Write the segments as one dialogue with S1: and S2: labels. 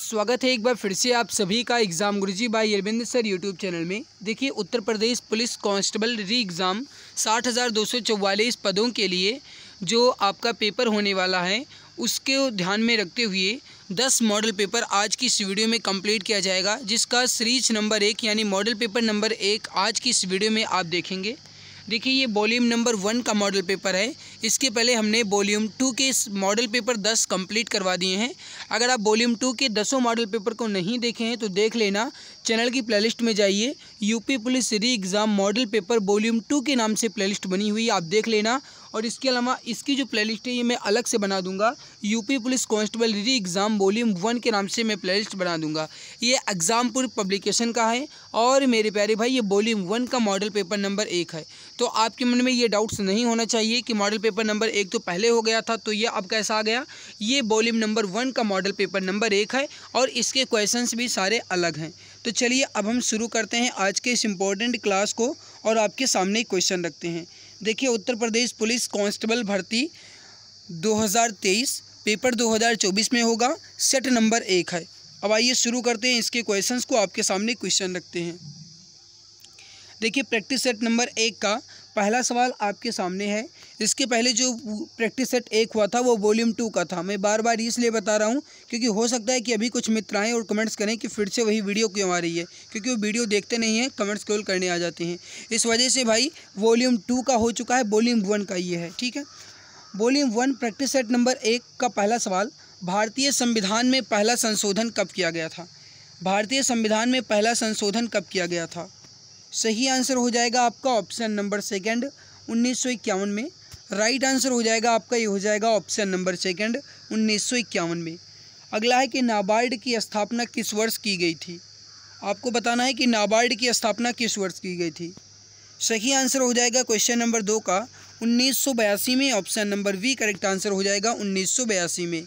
S1: स्वागत है एक बार फिर से आप सभी का exam Guruji by Arvind sir YouTube channel में। देखिए, Uttar Pradesh police constable re exam 60,244 पदों के लिए जो आपका पेपर होने वाला है उसके ध्यान में रखते हुए 10 मॉडल पेपर आज की इस वीडियो में कंप्लीट किया जाएगा, जिसका सीरीज नंबर 1 यानी मॉडल पेपर नंबर 1 आज की इस वीडियो में आप देखेंगे। देखिए, ये वॉल्यूम नंबर 1 का मॉडल पेपर है। इसके पहले हमने वॉल्यूम 2 के मॉडल पेपर 10 कंप्लीट करवा दिए हैं। अगर आप वॉल्यूम 2 के 10 मॉडल पेपर को नहीं देखे हैं तो देख लेना, चैनल की प्लेलिस्ट में जाइए, यूपी पुलिस री एग्ज़ाम मॉडल पेपर वॉल्यूम 2 के नाम से प्लेलिस्ट बनी हुई है, आप देख लेना। और इसके अलावा इसकी जो प्लेलिस्ट है ये मैं अलग से बना दूंगा, UP police constable re exam volume 1 के नाम से मैं प्लेलिस्ट बना दूंगा। ये एग्जामपुर पब्लिकेशन का है और मेरे प्यारे भाई ये वॉल्यूम 1 का मॉडल पेपर नंबर 1 है। तो आपके मन में ये डाउट्स नहीं होना चाहिए कि मॉडल पेपर नंबर 1 तो पहले हो गया था तो ये अब कैसा आ गया। ये वॉल्यूम नंबर 1 का मॉडल पेपर नंबर 1 है और इसके क्वेश्चंस भी सारे अलग हैं। तो चलिए अब हम शुरू करते हैं आज के इस इम्पोर्टेंट क्लास को और आपके सामने क्वेश्चन रखते हैं। देखिए, उत्तर प्रदेश पुलिस कांस्टेबल भर्ती 2023 पेपर 2024 में होगा, सेट नंबर 1 है। अब आइए शुरू करते हैं इसके क्वेश्चंस को, आपके सामने क्वेश्चन रखते हैं। देखिए, प्रैक्टिस सेट नंबर 1 का पहला सवाल आपके सामने है। इसके पहले जो प्रैक्टिस सेट 1 हुआ था वो वॉल्यूम 2 का था। मैं बार बार इसलिए बता रहा हूँ क्योंकि हो सकता है कि अभी कुछ मित्र आएँ और कमेंट्स करें कि फिर से वही वीडियो क्यों आ रही है, क्योंकि वो वीडियो देखते नहीं हैं, कमेंट्स केवल करने आ जाते हैं। इस वजह से भाई वॉल्यूम 2 का हो चुका है, वॉल्यूम 1 का ये है, ठीक है। वॉल्यूम 1 प्रैक्टिस सेट नंबर 1 का पहला सवाल, भारतीय संविधान में पहला संशोधन कब किया गया था? भारतीय संविधान में पहला संशोधन कब किया गया था? सही आंसर हो जाएगा आपका ऑप्शन नंबर सेकंड, 1951 में। राइट आंसर हो जाएगा आपका, ये हो जाएगा ऑप्शन नंबर सेकंड, 1951 में। अगला है कि नाबार्ड की स्थापना किस वर्ष की गई थी? आपको बताना है कि नाबार्ड की स्थापना किस वर्ष की गई थी। सही आंसर हो जाएगा क्वेश्चन नंबर 2 का 1982 में, option number B correct answer हो जाएगा 1982 में।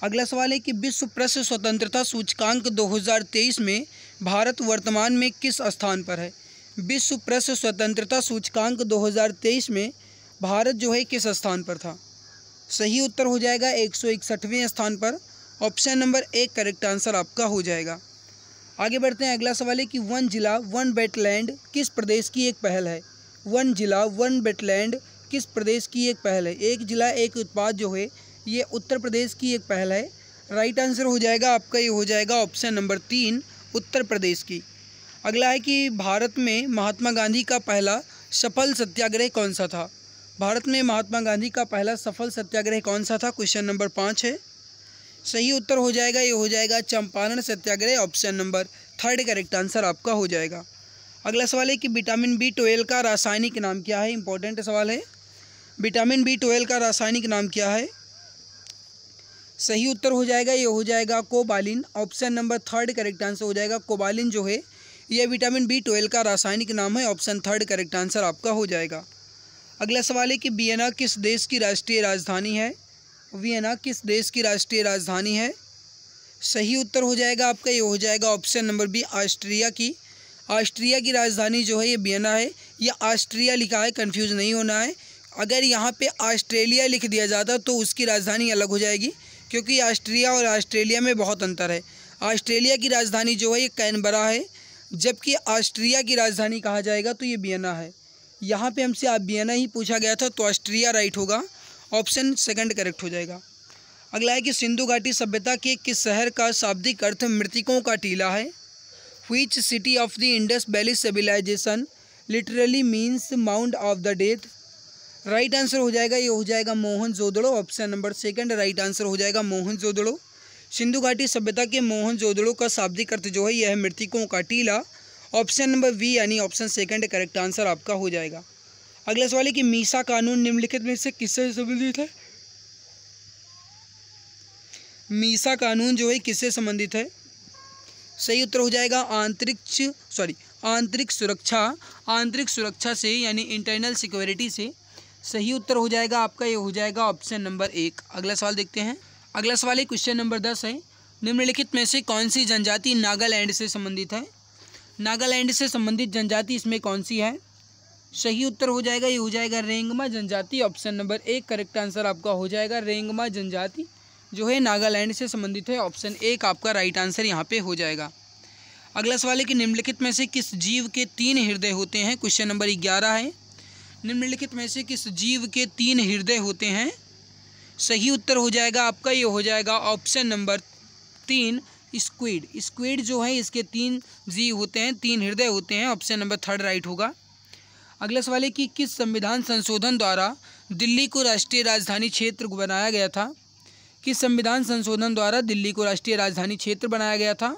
S1: अगला सवाल है कि विश्व प्रेस स्वतंत्रता सूचकांक 2023 में भारत वर्तमान में किस स्थान पर है? विश्व प्रेस स्वतंत्रता सूचकांक 2023 में भारत जो है किस स्थान पर था? सही उत्तर हो जाएगा 161वें स्थान पर, ऑप्शन नंबर 1 करेक्ट आंसर आपका हो जाएगा। आगे बढ़ते हैं। अगला सवाल है कि वन जिला वन वेटलैंड किस प्रदेश की एक पहल है? वन जिला वन वेटलैंड किस प्रदेश की एक पहल है? एक जिला एक उत्पाद जो है ये उत्तर प्रदेश की एक पहल है। राइट आंसर हो जाएगा आपका, ये हो जाएगा ऑप्शन नंबर 3 उत्तर प्रदेश की। अगला है कि भारत में महात्मा गांधी का पहला सफल सत्याग्रह कौन सा था? भारत में महात्मा गांधी का पहला सफल सत्याग्रह कौन सा था? क्वेश्चन नंबर 5 है। सही उत्तर हो जाएगा, ये हो जाएगा चंपारण सत्याग्रह, ऑप्शन नंबर 3 करेक्ट आंसर आपका हो जाएगा। अगला सवाल है कि विटामिन B12 का रासायनिक नाम क्या है? इंपॉर्टेंट सवाल है। विटामिन B12 का रासायनिक नाम क्या है? सही उत्तर हो जाएगा, ये हो जाएगा कोबालिन, ऑप्शन नंबर 3 करेक्ट आंसर हो जाएगा। कोबालिन जो है यह विटामिन B12 का रासायनिक नाम है, ऑप्शन 3 करेक्ट आंसर आपका हो जाएगा। अगला सवाल है कि वियना किस देश की राष्ट्रीय राजधानी है? वियना किस देश की राष्ट्रीय राजधानी है? सही उत्तर हो जाएगा आपका, ये हो जाएगा ऑप्शन नंबर बी ऑस्ट्रिया की। ऑस्ट्रिया की राजधानी जो है ये वियना है। यह ऑस्ट्रिया लिखा है, कंफ्यूज नहीं होना है। अगर यहाँ पे ऑस्ट्रेलिया लिख दिया जाता तो उसकी राजधानी अलग हो जाएगी, क्योंकि ऑस्ट्रिया और ऑस्ट्रेलिया में बहुत अंतर है। ऑस्ट्रेलिया की राजधानी जो है ये कैनबरा है, जबकि ऑस्ट्रिया की राजधानी कहा जाएगा तो ये वियना है। यहाँ पे हमसे आप वियना ही पूछा गया था तो ऑस्ट्रिया राइट होगा, ऑप्शन सेकंड करेक्ट हो जाएगा। अगला है कि सिंधु घाटी सभ्यता के किस शहर का शाब्दिक अर्थ मृतकों का टीला है? Which city of the Indus valley civilisation literally means mount of the death? Right answer हो जाएगा, ये हो जाएगा Mohenjodaro, option number second right answer हो जाएगा मोहनजोदड़ो। सिंधु घाटी सभ्यता के मोहनजोदड़ो का शाब्दिक अर्थ जो है यह है मृतकों का टीला, ऑप्शन नंबर बी यानी ऑप्शन सेकंड करेक्ट आंसर आपका हो जाएगा। अगला सवाल है कि मीसा कानून निम्नलिखित में से किससे संबंधित है? मीसा कानून जो है किससे संबंधित है? सही उत्तर हो जाएगा आंतरिक सुरक्षा से, यानी इंटरनल सिक्योरिटी से। सही उत्तर हो जाएगा आपका, ये हो जाएगा ऑप्शन नंबर 1। अगला सवाल देखते हैं। अगला सवाल है क्वेश्चन नंबर 10 है, निम्नलिखित में से कौन सी जनजाति नागालैंड से संबंधित है? नागालैंड से संबंधित जनजाति इसमें कौन सी है? सही उत्तर हो जाएगा, ये हो जाएगा रेंगमा जनजाति, ऑप्शन नंबर 1 करेक्ट आंसर आपका हो जाएगा रेंगमा जनजाति। जो है नागालैंड से संबंधित है। ऑप्शन 1 आपका राइट आंसर यहाँ पे हो जाएगा। अगला सवाल है कि निम्नलिखित में से किस जीव के 3 हृदय होते हैं। क्वेश्चन नंबर 11 है, निम्नलिखित में से किस जीव के 3 हृदय होते हैं। सही उत्तर हो जाएगा आपका, ये हो जाएगा ऑप्शन नंबर 3 स्क्विड। स्क्विड जो है इसके 3 जीव होते हैं, 3 हृदय होते हैं। ऑप्शन नंबर 3 राइट होगा। अगला सवाल है कि किस संविधान संशोधन द्वारा दिल्ली को राष्ट्रीय राजधानी क्षेत्र बनाया गया था। किस संविधान संशोधन द्वारा दिल्ली को राष्ट्रीय राजधानी क्षेत्र बनाया गया था।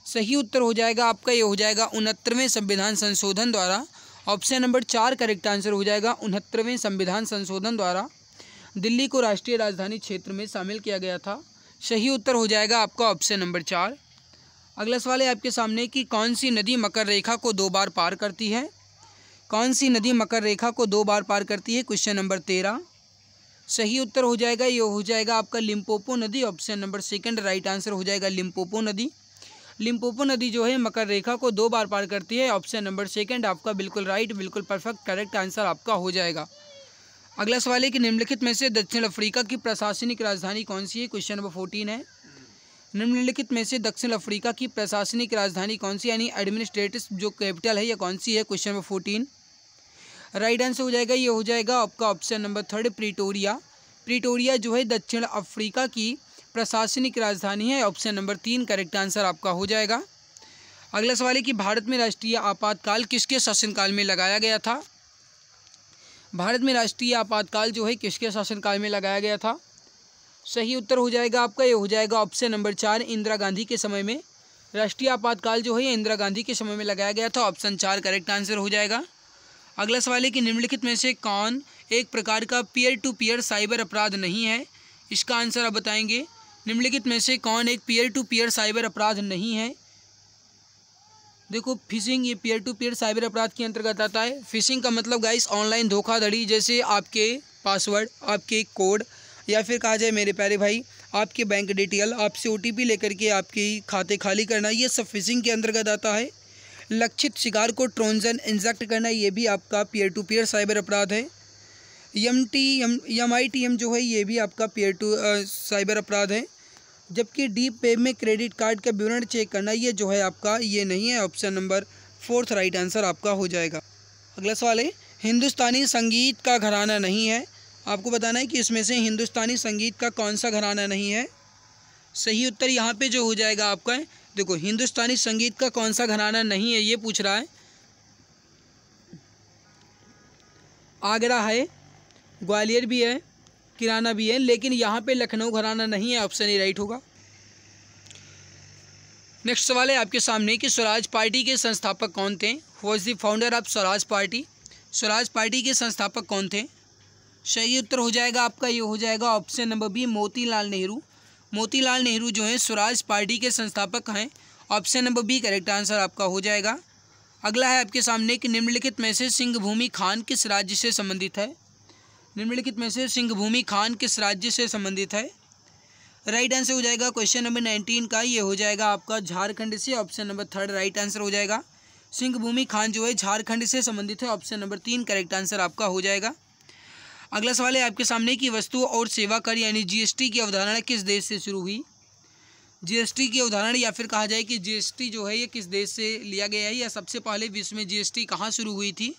S1: सही उत्तर हो जाएगा आपका, ये हो जाएगा 69वें संविधान संशोधन द्वारा। ऑप्शन नंबर 4 करेक्ट आंसर हो जाएगा। 69वें संविधान संशोधन द्वारा दिल्ली को राष्ट्रीय राजधानी क्षेत्र में शामिल किया गया था। सही उत्तर हो जाएगा आपका ऑप्शन नंबर 4। अगला सवाल है आपके सामने कि कौन सी नदी मकर रेखा को 2 बार पार करती है। कौन सी नदी मकर रेखा को 2 बार पार करती है। Question number 13। सही उत्तर हो जाएगा, ये हो जाएगा आपका लिम्पोपो नदी। ऑप्शन नंबर 2 राइट आंसर हो जाएगा लिम्पोपो नदी। लिम्पोपो नदी जो है मकर रेखा को 2 बार पार करती है। ऑप्शन नंबर 2 आपका बिल्कुल राइट, बिल्कुल परफेक्ट करेक्ट आंसर आपका हो जाएगा। अगला सवाल है कि निम्नलिखित में से दक्षिण अफ्रीका की प्रशासनिक राजधानी कौन सी है। क्वेश्चन नंबर 14 है, निम्नलिखित में से दक्षिण अफ्रीका की प्रशासनिक राजधानी कौन सी, यानी एडमिनिस्ट्रेटिव जो कैपिटल है यह कौन सी है। क्वेश्चन नंबर 14 राइट आंसर हो जाएगा, ये हो जाएगा आपका ऑप्शन नंबर 3 प्रिटोरिया। प्रिटोरिया जो है दक्षिण अफ्रीका की प्रशासनिक राजधानी है। ऑप्शन नंबर 3 करेक्ट आंसर आपका हो जाएगा। अगला सवाल है कि भारत में राष्ट्रीय आपातकाल किसके शासनकाल में लगाया गया था। भारत में राष्ट्रीय आपातकाल जो है किसके शासनकाल में लगाया गया था। सही उत्तर हो जाएगा आपका, ये हो जाएगा ऑप्शन नंबर 4 इंदिरा गांधी के समय में। राष्ट्रीय आपातकाल जो है इंदिरा गांधी के समय में लगाया गया था। ऑप्शन 4 करेक्ट आंसर हो जाएगा। अगला सवाल है कि निम्नलिखित में से कौन एक प्रकार का पीयर टू पीयर साइबर अपराध नहीं है। इसका आंसर आप बताएंगे। निम्नलिखित में से कौन एक पीयर टू पीयर साइबर अपराध नहीं है। देखो फिशिंग ये पीयर टू पीयर साइबर अपराध के अंतर्गत आता है। फिशिंग का मतलब गाइस ऑनलाइन धोखाधड़ी, जैसे आपके पासवर्ड, आपके कोड, या फिर कहा जाए मेरे प्यारे भाई आपके बैंक डिटेल, आपसे OTP लेकर के आपके खाते खाली करना, ये सब फिशिंग के अंतर्गत आता है। लक्षित शिकार को ट्रोजन इंजेक्ट करना, ये भी आपका पीयर टू पीयर साइबर अपराध है। MITM जो है ये भी आपका पीयर टू साइबर अपराध है। जबकि डीप वेब में क्रेडिट कार्ड का विवरण चेक करना, ये जो है आपका ये नहीं है। ऑप्शन नंबर 4 राइट आंसर आपका हो जाएगा। अगला सवाल है, हिंदुस्तानी संगीत का घराना नहीं है। आपको बताना है कि इसमें से हिंदुस्तानी संगीत का कौन सा घराना नहीं है। सही उत्तर यहाँ पे जो हो जाएगा आपका है, देखो हिंदुस्तानी संगीत का कौन सा घराना नहीं है ये पूछ रहा है। आगरा है, ग्वालियर भी है, किराना भी है, लेकिन यहाँ पे लखनऊ घराना नहीं है। ऑप्शन ए राइट होगा। नेक्स्ट सवाल है आपके सामने कि स्वराज पार्टी के संस्थापक कौन थे। Who was the founder of Swaraj party. Swaraj party के संस्थापक कौन थे। सही उत्तर हो जाएगा आपका, ये हो जाएगा option number B Motilal Nehru. Motilal Nehru जो है स्वराज पार्टी के संस्थापक हैं। Option number B correct answer आपका हो जाएगा। अगला है आपके सामने कि निम्नलिखित में से सिंहभूमी खान किस राज्य से संबंधित है। निम्नलिखित में से सिंहभूमी खान किस राज्य से संबंधित है। राइट आंसर हो जाएगा क्वेश्चन नंबर 19 का, ये हो जाएगा आपका झारखंड से। ऑप्शन नंबर 3 राइट आंसर हो जाएगा। सिंहभूमि खान जो है झारखंड से संबंधित है। ऑप्शन नंबर 3 करेक्ट आंसर आपका हो जाएगा। अगला सवाल है आपके सामने कि वस्तु और सेवा कर यानी GST की अवधारणा किस देश से शुरू हुई। GST की अवधारणा या फिर कहा जाए कि GST जो है ये किस देश से लिया गया है, या सबसे पहले विश्व में GST कहाँ शुरू हुई थी।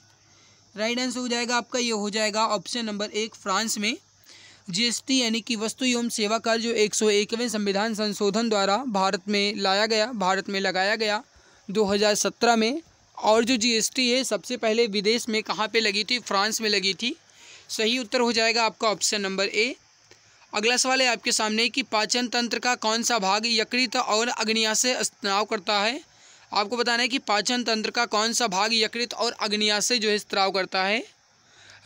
S1: राइट आंसर हो जाएगा आपका, ये हो जाएगा ऑप्शन नंबर 1 फ्रांस में। GST यानी कि वस्तु एवं सेवा कर जो 101वें संविधान संशोधन द्वारा भारत में लाया गया, भारत में लगाया गया 2017 में। और जो GST है सबसे पहले विदेश में कहाँ पे लगी थी, फ्रांस में लगी थी। सही उत्तर हो जाएगा आपका ऑप्शन नंबर ए। अगला सवाल है आपके सामने कि पाचन तंत्र का कौन सा भाग यकृत और अग्न्याशय स्त्राव करता है। आपको बताना है कि पाचन तंत्र का कौन सा भाग यकृत और अग्न्याशय जो है स्त्राव करता है।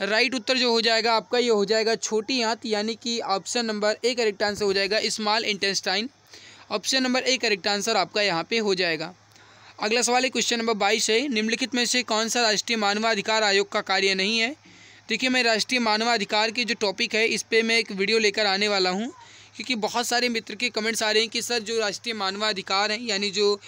S1: राइट उत्तर जो हो जाएगा आपका, ये हो जाएगा छोटी आंत, यानी कि option number A correct answer हो जाएगा small intestine. Option number A correct answer आपका यहाँ पे हो जाएगा। अगला सवाल है क्वेश्चन नंबर 22 है, निम्नलिखित में से कौन सा राष्ट्रीय मानवाधिकार आयोग का कार्य नहीं है। देखिए मैं राष्ट्रीय मानवाधिकार के जो टॉपिक है इस पर मैं एक वीडियो लेकर आने वाला हूँ, क्योंकि बहुत सारे मित्र के कमेंट्स आ रहे हैं कि सर जो राष्ट्रीय मानवाधिकार है यानी जो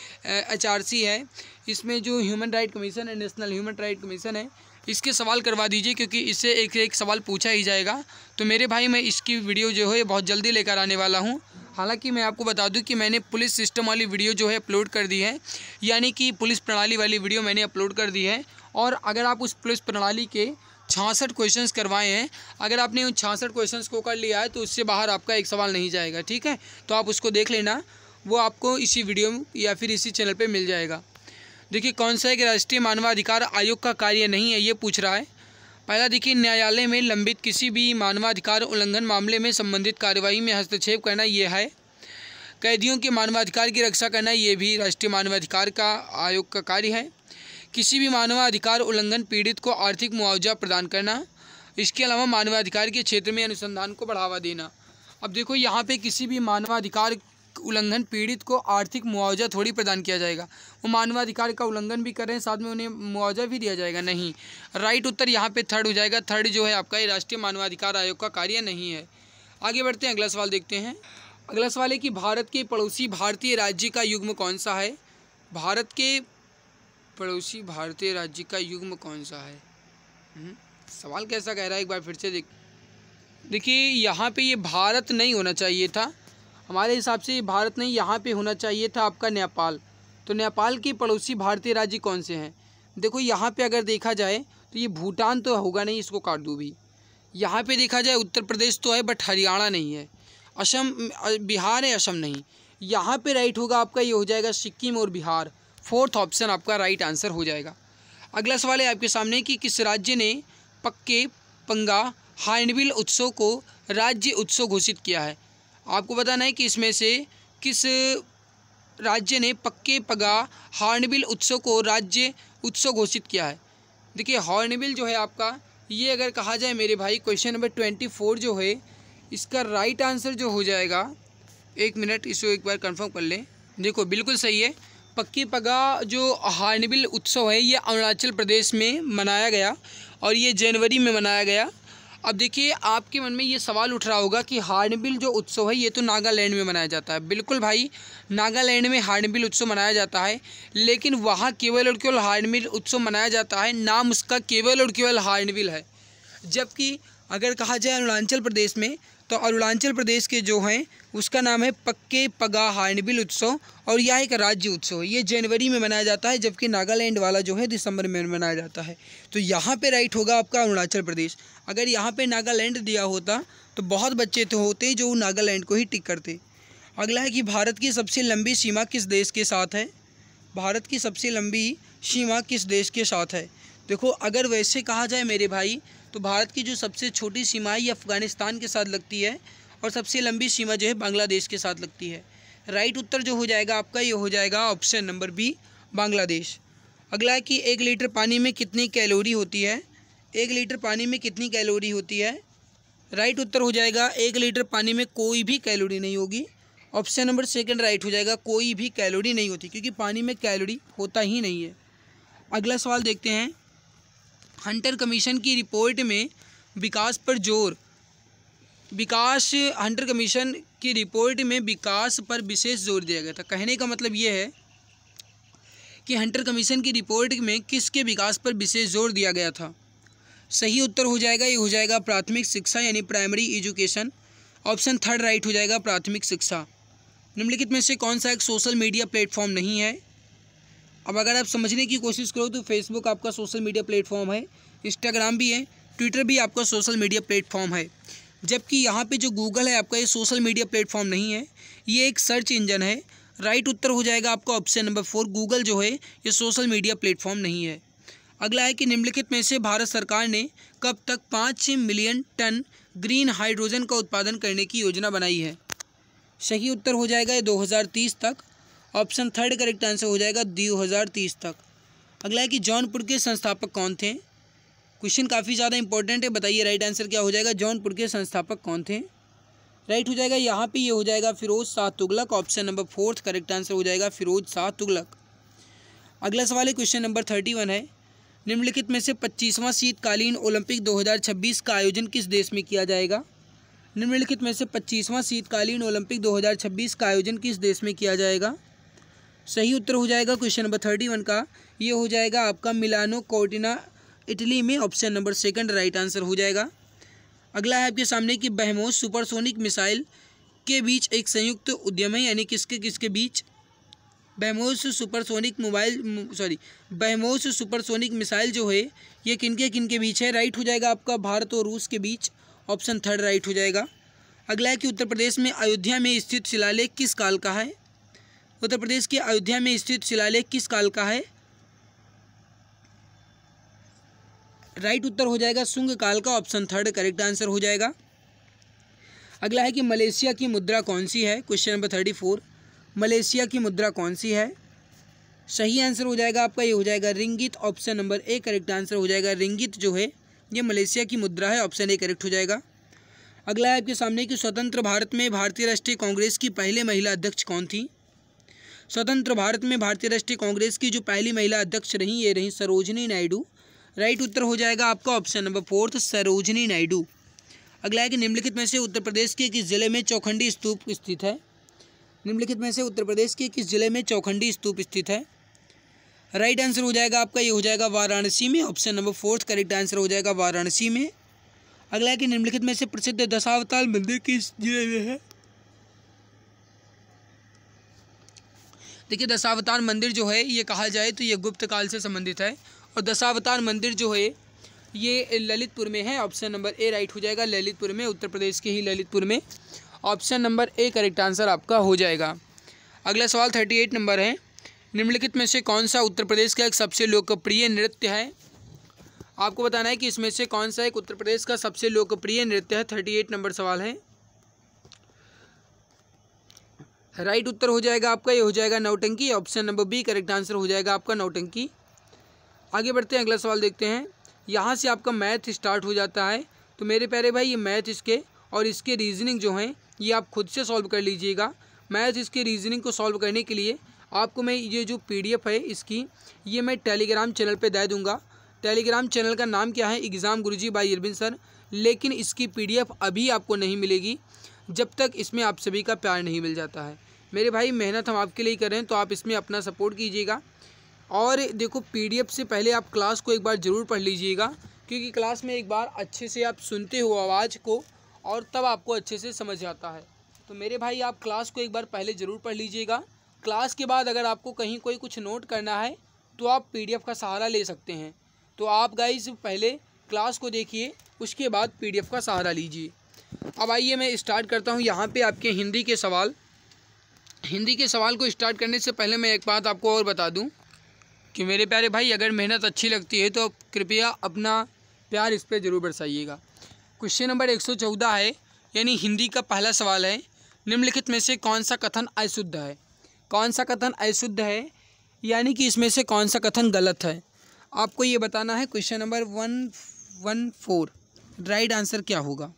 S1: HRC है, इसमें जो ह्यूमन राइट कमीशन है, नेशनल ह्यूमन राइट कमीशन है, इसके सवाल करवा दीजिए, क्योंकि इससे एक एक सवाल पूछा ही जाएगा। तो मेरे भाई मैं इसकी वीडियो जो है बहुत जल्दी लेकर आने वाला हूँ। हालांकि मैं आपको बता दूं कि मैंने पुलिस सिस्टम वाली वीडियो जो है अपलोड कर दी है, यानी कि पुलिस प्रणाली वाली वीडियो मैंने अपलोड कर दी है। और अगर आप उस पुलिस प्रणाली के 66 क्वेश्चंस करवाए हैं, अगर आपने उन 66 क्वेश्चंस को कर लिया है तो उससे बाहर आपका एक सवाल नहीं जाएगा, ठीक है। तो आप उसको देख लेना, वो आपको इसी वीडियो में या फिर इसी चैनल पर मिल जाएगा। देखिए कौन सा एक राष्ट्रीय मानवाधिकार आयोग का कार्य नहीं है, ये पूछ रहा है। पहला देखिए, न्यायालय में लंबित किसी भी मानवाधिकार उल्लंघन मामले में संबंधित कार्यवाही में हस्तक्षेप करना, ये है। कैदियों के मानवाधिकार की रक्षा करना, ये भी राष्ट्रीय मानवाधिकार का आयोग का कार्य है। किसी भी मानवाधिकार उल्लंघन पीड़ित को आर्थिक मुआवजा प्रदान करना। इसके अलावा मानवाधिकार के क्षेत्र में अनुसंधान को बढ़ावा देना। अब देखो यहाँ पे किसी भी मानवाधिकार उल्लंघन पीड़ित को आर्थिक मुआवजा थोड़ी प्रदान किया जाएगा, वो मानवाधिकार का उल्लंघन भी कर रहे हैं, साथ में उन्हें मुआवजा भी दिया जाएगा, नहीं। राइट उत्तर यहाँ पे थर्ड हो जाएगा। थर्ड जो है आपका ये राष्ट्रीय मानवाधिकार आयोग का कार्य नहीं है। आगे बढ़ते हैं, अगला सवाल देखते हैं। अगला सवाल है कि भारत के पड़ोसी भारतीय राज्य का युग्म कौन सा है। भारत के पड़ोसी भारतीय राज्य का युग्म कौन सा है। सवाल कैसा कह रहा है, एक बार फिर से देखिए यहाँ पे ये भारत नहीं होना चाहिए था, हमारे हिसाब से ये भारत नहीं, यहाँ पे होना चाहिए था आपका नेपाल। तो नेपाल के पड़ोसी भारतीय राज्य कौन से हैं। देखो यहाँ पे अगर देखा जाए तो ये भूटान तो होगा नहीं, इसको काट दूँ भी। यहाँ पे देखा जाए उत्तर प्रदेश तो है बट हरियाणा नहीं है, असम बिहार है, असम नहीं। यहाँ पे राइट होगा आपका, ये हो जाएगा सिक्किम और बिहार। फोर्थ ऑप्शन आपका राइट आंसर हो जाएगा। अगला सवाल है आपके सामने कि किस राज्य ने पक्के पंगा हार्नबिल उत्सव को राज्य उत्सव घोषित किया है। आपको बताना है कि इसमें से किस राज्य ने पक्के पगा हार्नबिल उत्सव को राज्य उत्सव घोषित किया है। देखिए हार्नबिल जो है आपका, ये अगर कहा जाए मेरे भाई क्वेश्चन नंबर 24 जो है इसका राइट आंसर जो हो जाएगा, एक मिनट इसको एक बार कंफर्म कर लें। देखो बिल्कुल सही है, पक्की पगा जो हार्नबिल उत्सव है ये अरुणाचल प्रदेश में मनाया गया और ये जनवरी में मनाया गया। अब देखिए आपके मन में ये सवाल उठ रहा होगा कि हार्नबिल जो उत्सव है ये तो नागालैंड में मनाया जाता है। बिल्कुल भाई, नागालैंड में हार्नबिल उत्सव मनाया जाता है, लेकिन वहाँ केवल और केवल हार्नबिल उत्सव मनाया जाता है, नाम उसका केवल और केवल हार्नबिल है। जबकि अगर कहा जाए अरुणाचल प्रदेश में, तो अरुणाचल प्रदेश के जो हैं उसका नाम है पक्के पगा हार्नबिल उत्सव और यह एक राज्य उत्सव है। ये जनवरी में मनाया जाता है, जबकि नागालैंड वाला जो है दिसंबर में मनाया जाता है। तो यहाँ पे राइट होगा आपका अरुणाचल प्रदेश। अगर यहाँ पे नागालैंड दिया होता तो बहुत बच्चे तो होते जो नागालैंड को ही टिक करते। अगला है कि भारत की सबसे लंबी सीमा किस देश के साथ है। भारत की सबसे लंबी सीमा किस देश के साथ है। देखो अगर वैसे कहा जाए मेरे भाई, तो भारत की जो सबसे छोटी सीमा है ये अफ़गानिस्तान के साथ लगती है और सबसे लंबी सीमा जो है बांग्लादेश के साथ लगती है। राइट उत्तर जो हो जाएगा आपका, ये हो जाएगा ऑप्शन नंबर बी, बांग्लादेश। अगला है कि 1 लीटर पानी में कितनी कैलोरी होती है। 1 लीटर पानी में कितनी कैलोरी होती है। राइट उत्तर हो जाएगा 1 लीटर पानी में कोई भी कैलोरी नहीं होगी। ऑप्शन नंबर सेकंड राइट हो जाएगा, कोई भी कैलोरी नहीं होती, क्योंकि पानी में कैलोरी होता ही नहीं है। अगला सवाल देखते हैं। हंटर कमीशन की रिपोर्ट में विकास पर जोर, हंटर कमीशन की रिपोर्ट में विकास पर विशेष जोर दिया गया था। कहने का मतलब ये है कि हंटर कमीशन की रिपोर्ट में किसके विकास पर विशेष जोर दिया गया था। सही उत्तर हो जाएगा, ये हो जाएगा प्राथमिक शिक्षा यानी primary education. Option third right हो जाएगा, प्राथमिक शिक्षा। निम्नलिखित में से कौन सा एक सोशल मीडिया प्लेटफॉर्म नहीं है। अब अगर आप समझने की कोशिश करो तो फेसबुक आपका सोशल मीडिया प्लेटफॉर्म है, इंस्टाग्राम भी है, ट्विटर भी आपका सोशल मीडिया प्लेटफॉर्म है। जबकि यहाँ पे जो गूगल है आपका, ये सोशल मीडिया प्लेटफॉर्म नहीं है, ये एक सर्च इंजन है। राइट उत्तर हो जाएगा आपका ऑप्शन नंबर 4, गूगल जो है ये सोशल मीडिया प्लेटफॉर्म नहीं है। अगला है कि निम्नलिखित में से भारत सरकार ने कब तक 5 मिलियन टन ग्रीन हाइड्रोजन का उत्पादन करने की योजना बनाई है। सही उत्तर हो जाएगा ये 2030 तक। ऑप्शन थर्ड करेक्ट आंसर हो जाएगा 2030 तक। अगला है कि जौनपुर के संस्थापक कौन थे। क्वेश्चन काफ़ी ज़्यादा इंपॉर्टेंट है, बताइए राइट आंसर क्या हो जाएगा। जौनपुर के संस्थापक कौन थे। राइट हो जाएगा यहाँ पे, ये हो जाएगा Firoz Shah Tughlaq. Option number 4 correct answer हो जाएगा फिरोज शाह तुगलक। अगला सवाल है क्वेश्चन नंबर 31 है। निम्नलिखित में से 25वां शीतकालीन ओलंपिक 2026 का आयोजन किस देश में किया जाएगा। निम्नलिखित में से 25वां शीतकालीन ओलंपिक 2026 का आयोजन किस देश में किया जाएगा। सही उत्तर हो जाएगा क्वेश्चन नंबर 31 का, ये हो जाएगा आपका मिलानो कोर्टिना इटली में, option number second right answer हो जाएगा। अगला है आपके सामने कि ब्रह्मोस सुपरसोनिक मिसाइल के बीच एक संयुक्त उद्यम है, यानी किसके किसके बीच? ब्रह्मोस सुपरसोनिक मिसाइल जो है ये किनके बीच है? राइट हो जाएगा आपका भारत और रूस के बीच, ऑप्शन थर्ड राइट हो जाएगा। अगला है कि उत्तर प्रदेश में अयोध्या में स्थित शिलालेख किस काल का है? उत्तर प्रदेश के अयोध्या में स्थित शिलालेख किस काल का है? राइट उत्तर हो जाएगा शुंग काल का, ऑप्शन थर्ड करेक्ट आंसर हो जाएगा। अगला है कि मलेशिया की मुद्रा कौन सी है? क्वेश्चन नंबर 34, मलेशिया की मुद्रा कौन सी है? सही आंसर हो जाएगा आपका, ये हो जाएगा रिंगित, option number A correct answer हो जाएगा। रिंगित जो है ये मलेशिया की मुद्रा है, ऑप्शन ए करेक्ट हो जाएगा। अगला है आपके सामने कि स्वतंत्र भारत में भारतीय राष्ट्रीय कांग्रेस की पहले महिला अध्यक्ष कौन थी? स्वतंत्र भारत में भारतीय राष्ट्रीय कांग्रेस की जो पहली महिला अध्यक्ष रही ये रही सरोजिनी नायडू। राइट उत्तर हो जाएगा आपका option number fourth Sarojini Naidu. अगला है कि निम्नलिखित में से उत्तर प्रदेश के किस जिले में चौखंडी स्तूप स्थित है? निम्नलिखित में से उत्तर प्रदेश के किस जिले में चौखंडी स्तूप स्थित है? राइट आंसर हो जाएगा आपका, ये हो जाएगा वाराणसी में, option number fourth correct answer हो जाएगा वाराणसी में। अगला है कि निम्नलिखित में से प्रसिद्ध दशावतार मंदिर किस जिले में है? देखिए दशावतार मंदिर जो है ये कहा जाए तो ये गुप्त काल से संबंधित है, और दशावतार मंदिर जो है ये ललितपुर में है, ऑप्शन नंबर ए राइट हो जाएगा। ललितपुर में, उत्तर प्रदेश के ही ललितपुर में, option number A correct answer आपका हो जाएगा। अगला सवाल 38 नंबर है, निम्नलिखित में से कौन सा उत्तर प्रदेश का एक सबसे लोकप्रिय नृत्य है? आपको बताना है कि इसमें से कौन सा एक उत्तर प्रदेश का सबसे लोकप्रिय नृत्य है। 38 नंबर सवाल है। राइट उत्तर हो जाएगा आपका, ये हो जाएगा Nautanki, option number B correct answer हो जाएगा आपका नौटंकी। आगे बढ़ते हैं, अगला सवाल देखते हैं। यहाँ से आपका मैथ स्टार्ट हो जाता है, तो मेरे प्यारे भाई ये मैथ इसके और इसके रीजनिंग जो हैं ये आप खुद से सॉल्व कर लीजिएगा। मैथ इसके रीजनिंग को सॉल्व करने के लिए आपको मैं ये जो PDF है इसकी ये मैं टेलीग्राम चैनल पे दे दूँगा। टेलीग्राम चैनल का नाम क्या है? Exam Guruji by Arvind sir. लेकिन इसकी PDF अभी आपको नहीं मिलेगी जब तक इसमें आप सभी का प्यार नहीं मिल जाता है। मेरे भाई मेहनत हम आपके लिए कर रहे हैं, तो आप इसमें अपना सपोर्ट कीजिएगा। और देखो PDF से पहले आप क्लास को एक बार ज़रूर पढ़ लीजिएगा, क्योंकि क्लास में एक बार अच्छे से आप सुनते हो आवाज़ को और तब आपको अच्छे से समझ आता है। तो मेरे भाई आप क्लास को एक बार पहले ज़रूर पढ़ लीजिएगा। क्लास के बाद अगर आपको कहीं कोई कुछ नोट करना है तो आप PDF का सहारा ले सकते हैं। तो आप गाइस पहले क्लास को देखिए, उसके बाद PDF का सहारा लीजिए। अब आइए मैं स्टार्ट करता हूँ यहाँ पे आपके हिंदी के सवाल। हिंदी के सवाल को स्टार्ट करने से पहले मैं एक बात आपको और बता दूँ कि मेरे प्यारे भाई अगर मेहनत अच्छी लगती है तो कृपया अपना प्यार इस पर ज़रूर बरसाइएगा। क्वेश्चन नंबर 114 है, यानी हिंदी का पहला सवाल है। निम्नलिखित में से कौन सा कथन अशुद्ध है? कौन सा कथन अशुद्ध है, यानी कि इसमें से कौन सा कथन गलत है, आपको ये बताना है। क्वेश्चन नंबर 114 राइट आंसर क्या होगा?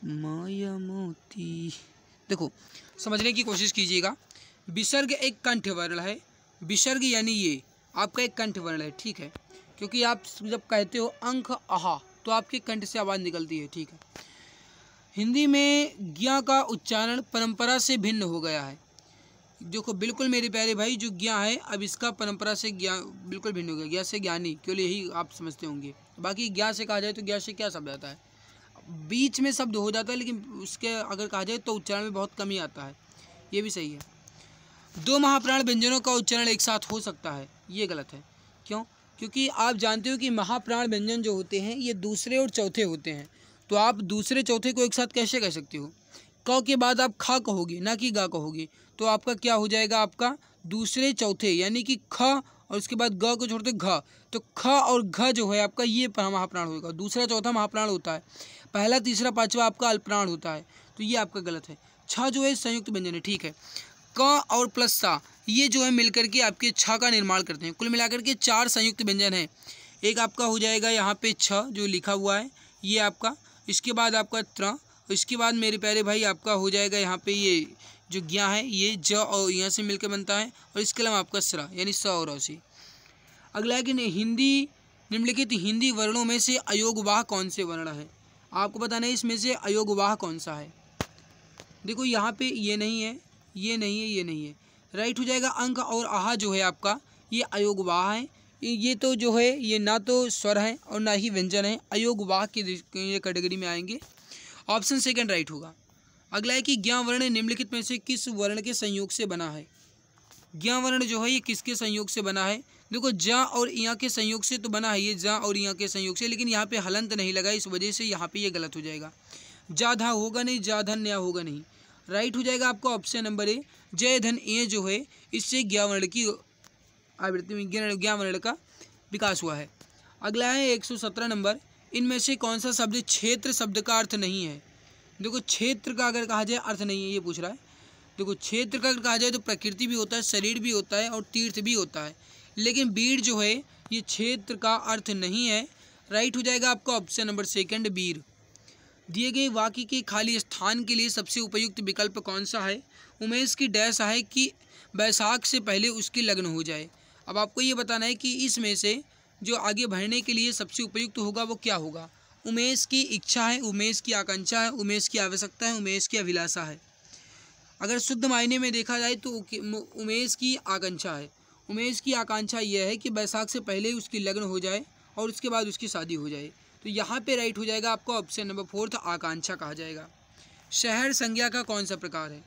S1: माया मोती, देखो समझने की कोशिश कीजिएगा। विसर्ग एक कंठ वर्ण है। विसर्ग यानी ये आपका एक कंठ वर्ण है, ठीक है, क्योंकि आप जब कहते हो अंक आहा तो आपके कंठ से आवाज़ निकलती है, ठीक है। हिंदी में ज्ञा का उच्चारण परंपरा से भिन्न हो गया है। देखो बिल्कुल मेरे प्यारे भाई, जो ज्ञा है अब इसका परंपरा से ज्ञा बिल्कुल भिन्न हो गया। ज्ञा से ज्ञानी, केवल यही आप समझते होंगे। बाकी ज्ञा से कहा जाए तो ज्ञा से क्या शब्द आता है? बीच में शब्द हो जाता है, लेकिन उसके अगर कहा जाए तो उच्चारण में बहुत कमी आता है, ये भी सही है। दो महाप्राण व्यंजनों का उच्चारण एक साथ हो सकता है, ये गलत है। क्यों? क्योंकि आप जानते हो कि महाप्राण व्यंजन जो होते हैं ये दूसरे और चौथे होते हैं। तो आप दूसरे चौथे को एक साथ कैसे कह सकते हो? क के बाद आप खा कहोगे, ना कि गा कहोगे, तो आपका क्या हो जाएगा? आपका दूसरे चौथे, यानी कि ख और उसके बाद ग को छोड़ते घ, तो ख और घ जो है आपका ये महाप्राण होगा। दूसरा चौथा महाप्राण होता है, पहला तीसरा पांचवा आपका अल्पप्राण होता है, तो ये आपका गलत है। छ जो है संयुक्त व्यंजन है, ठीक है। क और प्लस सा ये जो है मिलकर के आपके छ का निर्माण करते हैं। कुल मिलाकर के 4 संयुक्त व्यंजन हैं। एक आपका हो जाएगा यहाँ पे छ जो लिखा हुआ है ये आपका, इसके बाद आपका त्र, इसके बाद मेरे प्यारे भाई आपका हो जाएगा यहाँ पे ये जो ज्ञा है ये ज और यहाँ से मिलकर बनता है, और इसके अलावा आपका स्रा यानी स और औसी। अगला है कि हिंदी निम्नलिखित हिंदी वर्णों में से अयोगवाह कौन से वर्ण है? आपको बताना है इसमें से अयोगवाह कौन सा है। देखो यहाँ पे ये नहीं है, ये नहीं है, ये नहीं है। राइट हो जाएगा। अंक और आहा जो है आपका ये अयोगवाह है। ये तो जो है ये ना तो स्वर है और ना ही व्यंजन है, अयोगवाह की ये कैटेगरी में आएंगे। ऑप्शन सेकंड राइट होगा। अगला है कि ज्ञ वर्ण निम्नलिखित में से किस वर्ण के संयोग से बना है। ज्ञ वर्ण जो है ये किसके संयोग से बना है। देखो ज और इया के संयोग से तो बना है ये, ज और इया के संयोग से, लेकिन यहाँ पे हलंत नहीं लगा, इस वजह से यहाँ पे ये गलत हो जाएगा। जाधा होगा नहीं, जाधन न्या होगा नहीं। राइट हो जाएगा आपका ऑप्शन नंबर ए। जय धन ये जो है इससे ज्ञ वर्ण की आवृत्ति ज्ञ वर्ण का विकास हुआ है। अगला है 117 नंबर। इनमें से कौन सा शब्द क्षेत्र शब्द का अर्थ नहीं है। देखो क्षेत्र का अगर कहा जाए अर्थ नहीं है, ये पूछ रहा है। देखो क्षेत्र का अगर कहा जाए तो प्रकृति भी होता है, शरीर भी होता है और तीर्थ भी होता है, लेकिन वीर जो है ये क्षेत्र का अर्थ नहीं है। राइट हो जाएगा आपका ऑप्शन नंबर सेकंड वीर। दिए गए वाक्य के खाली स्थान के लिए सबसे उपयुक्त विकल्प कौन सा है। उमेश की डैश है कि बैसाख से पहले उसकी लग्न हो जाए। अब आपको ये बताना है कि इसमें से जो आगे बढ़ने के लिए सबसे उपयुक्त होगा वो क्या होगा। उमेश की इच्छा है, उमेश की आकांक्षा है, उमेश की आवश्यकता है, उमेश की अभिलाषा है। अगर शुद्ध मायने में देखा जाए तो उमेश की आकांक्षा है। उमेश की आकांक्षा यह है कि बैसाख से पहले उसकी लग्न हो जाए और उसके बाद उसकी शादी हो जाए। तो यहाँ पे राइट हो जाएगा आपका ऑप्शन नंबर फोर्थ, आकांक्षा कहा जाएगा। शहर संज्ञा का कौन सा प्रकार है।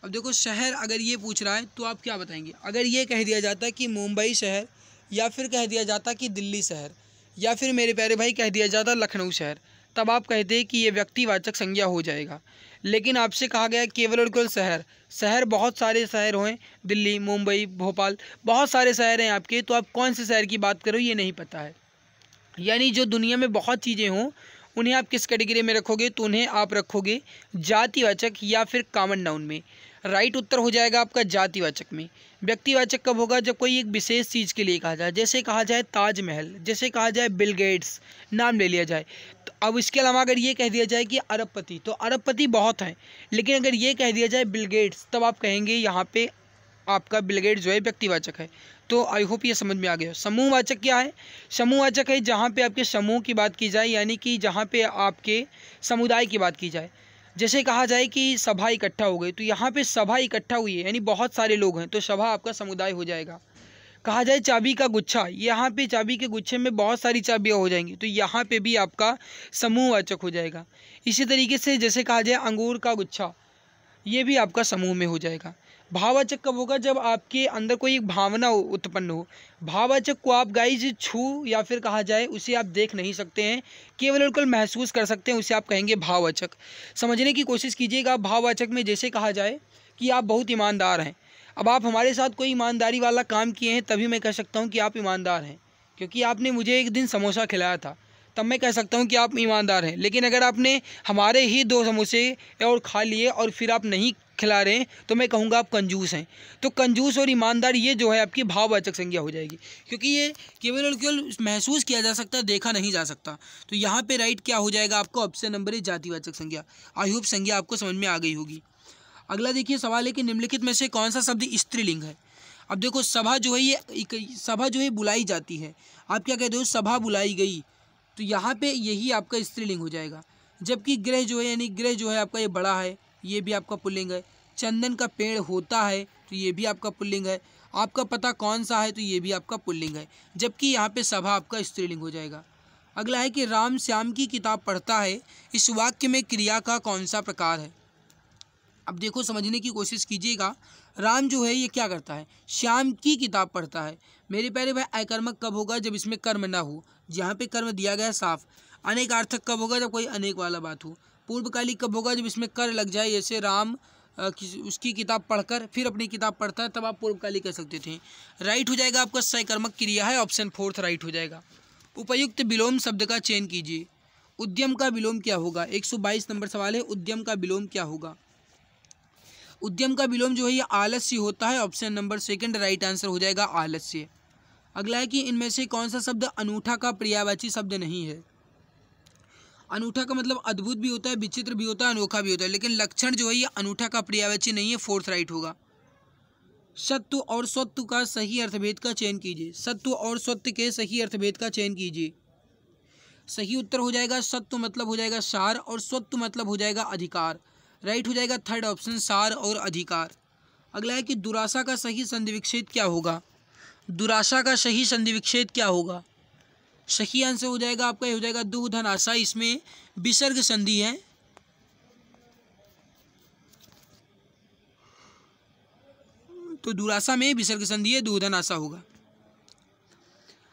S1: अब देखो शहर अगर ये पूछ रहा है तो आप क्या बताएंगे। अगर ये कह दिया जाता कि मुंबई शहर, या फिर कह दिया जाता कि दिल्ली शहर, या फिर मेरे प्यारे भाई कह दिया जाता लखनऊ शहर, तब आप कहते कि ये व्यक्तिवाचक संज्ञा हो जाएगा। लेकिन आपसे कहा गया केवल और केवल शहर। शहर बहुत सारे शहर हैं, दिल्ली, मुंबई, भोपाल, बहुत सारे शहर हैं आपके, तो आप कौन से शहर की बात करो ये नहीं पता है। यानी जो दुनिया में बहुत चीज़ें हों उन्हें आप किस कैटेगरी में रखोगे, तो उन्हें आप रखोगे जातिवाचक या फिर कॉमन नाउन में। राइट उत्तर हो जाएगा आपका जातिवाचक में। व्यक्तिवाचक कब होगा, जब कोई एक विशेष चीज़ के लिए कहा जाए, जैसे कहा जाए ताजमहल, जैसे कहा जाए बिल गेट्स, नाम ले लिया जाए। तो अब इसके अलावा अगर ये कह दिया जाए कि अरबपति, तो अरबपति बहुत हैं, लेकिन अगर ये कह दिया जाए बिल गेट्स, तब आप कहेंगे यहाँ पे आपका बिल गेट्स जो है व्यक्तिवाचक है। तो आई होप ये समझ में आ गया। समूहवाचक क्या है। समूहवाचक है जहाँ पे आपके समूह की बात की जाए, यानी कि जहाँ पे आपके समुदाय की बात की जाए। जैसे कहा जाए कि सभा इकट्ठा हो गई, तो यहाँ पे सभा इकट्ठा हुई है यानी बहुत सारे लोग हैं, तो सभा आपका समुदाय हो जाएगा। कहा जाए चाबी का गुच्छा, यहाँ पे चाबी के गुच्छे में बहुत सारी चाबियाँ हो जाएंगी, तो यहाँ पे भी आपका समूहवाचक हो जाएगा। इसी तरीके से जैसे कहा जाए अंगूर का गुच्छा, ये भी आपका समूह में हो जाएगा। भाववाचक कब होगा, जब आपके अंदर कोई एक भावना उत्पन्न हो। भाववाचक को आप गाइज छू या फिर कहा जाए उसे आप देख नहीं सकते हैं, केवल और केवल महसूस कर सकते हैं, उसे आप कहेंगे भाववाचक। समझने की कोशिश कीजिएगा। भाववाचक में जैसे कहा जाए कि आप बहुत ईमानदार हैं, अब आप हमारे साथ कोई ईमानदारी वाला काम किए हैं तभी मैं कह सकता हूँ कि आप ईमानदार हैं, क्योंकि आपने मुझे एक दिन समोसा खिलाया था, तब मैं कह सकता हूँ कि आप ईमानदार हैं। लेकिन अगर आपने हमारे ही 2 समोसे और खा लिए और फिर आप नहीं खिला रहे हैं तो मैं कहूँगा आप कंजूस हैं। तो कंजूस और ईमानदार ये जो है आपकी भाववाचक संज्ञा हो जाएगी, क्योंकि ये केवल और केवल महसूस किया जा सकता है, देखा नहीं जा सकता। तो यहाँ पे राइट क्या हो जाएगा आपका ऑप्शन नंबर है जातिवाचक संज्ञा। आई होप संज्ञा आपको समझ में आ गई होगी। अगला देखिए सवाल है कि निम्नलिखित में से कौन सा शब्द स्त्रीलिंग है। अब देखो सभा जो है ये सभा जो है बुलाई जाती है, आप क्या कहते हो सभा बुलाई गई, तो यहाँ पे यही आपका स्त्रीलिंग हो जाएगा। जबकि गृह जो है यानी गृह जो है आपका ये बड़ा है, ये भी आपका पुल्लिंग है। चंदन का पेड़ होता है तो ये भी आपका पुल्लिंग है। आपका पता कौन सा है, तो ये भी आपका पुल्लिंग है, जबकि यहाँ पे सभा आपका स्त्रीलिंग हो जाएगा। अगला है कि राम श्याम की किताब पढ़ता है, इस वाक्य में क्रिया का कौन सा प्रकार है। अब देखो समझने की कोशिश कीजिएगा। राम जो है ये क्या करता है, श्याम की किताब पढ़ता है। मेरे प्यारे भाई अकर्मक कब होगा, जब इसमें कर्म ना हो, जहाँ पे कर्म दिया गया साफ। अनेकार्थक कब होगा, जब कोई अनेक वाला बात हो। पूर्वकालिक कब होगा, जब इसमें कर लग जाए, जैसे राम उसकी किताब पढ़कर फिर अपनी किताब पढ़ता है, तब आप पूर्वकालिक कह सकते थे। राइट हो जाएगा आपका सकर्मक क्रिया है, ऑप्शन फोर्थ राइट हो जाएगा। उपयुक्त विलोम शब्द का चयन कीजिए। उद्यम का विलोम क्या होगा, 122 नंबर सवाल है। उद्यम का विलोम क्या होगा। उद्यम का विलोम जो है ये आलस्य होता है, option number second right answer हो जाएगा आलस्य। अगला है कि इनमें से कौन सा शब्द अनूठा का पर्यायवाची शब्द नहीं है। अनूठा का मतलब अद्भुत भी होता है, विचित्र भी होता है, अनोखा भी होता है, लेकिन लक्षण जो है ये अनूठा का पर्यायवाची नहीं है, फोर्थ राइट होगा। सत्व और स्वत्व का सही अर्थभेद का चयन कीजिए। सत्व और स्वत्व के सही अर्थभेद का चयन कीजिए। सही उत्तर हो जाएगा सत्व मतलब हो जाएगा सार और स्वत्व मतलब हो जाएगा अधिकार। राइट हो जाएगा थर्ड ऑप्शन सार और अधिकार। अगला है कि दुराशा का सही संधि विच्छेद क्या होगा। दुराशा का सही संधि विच्छेद क्या होगा। सही आंसर हो जाएगा आपका, ये हो जाएगा दु धन आशा, इसमें विसर्ग संधि है। तो दुराशा में विसर्ग संधि है, दु धन आशा होगा।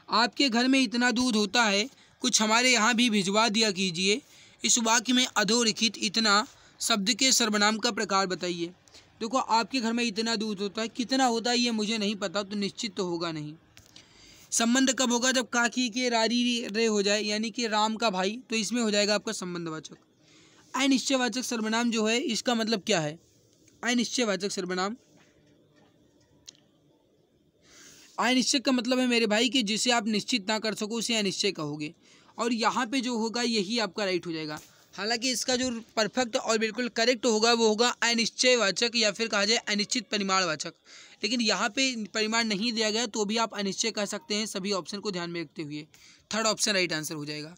S1: आपके घर में इतना दूध होता है, कुछ हमारे यहाँ भी भिजवा दिया कीजिए। इस वाक्य में अधोरेखित इतना शब्द के सर्वनाम का प्रकार बताइए। देखो, आपके घर में इतना दूध होता है, कितना होता है ये मुझे नहीं पता, तो निश्चित तो होगा नहीं। संबंध कब होगा, जब काकी के रारी रे हो जाए, यानी कि राम का भाई, तो इसमें हो जाएगा आपका संबंधवाचक। अनिश्चयवाचक सर्वनाम जो है इसका मतलब क्या है। अनिश्चयवाचक सर्वनाम, अनिश्चय का मतलब है मेरे भाई कि जिसे आप निश्चित ना कर सको उसे अनिश्चय कहोगे, और यहाँ पे जो होगा यही आपका राइट हो जाएगा। हालांकि इसका जो परफेक्ट और बिल्कुल करेक्ट होगा वो होगा अनिश्चयवाचक, या फिर कहा जाए अनिश्चित परिमाणवाचक, लेकिन यहाँ पे परिमाण नहीं दिया गया तो भी आप अनिश्चय कह सकते हैं, सभी ऑप्शन को ध्यान में रखते हुए। थर्ड ऑप्शन राइट आंसर हो जाएगा।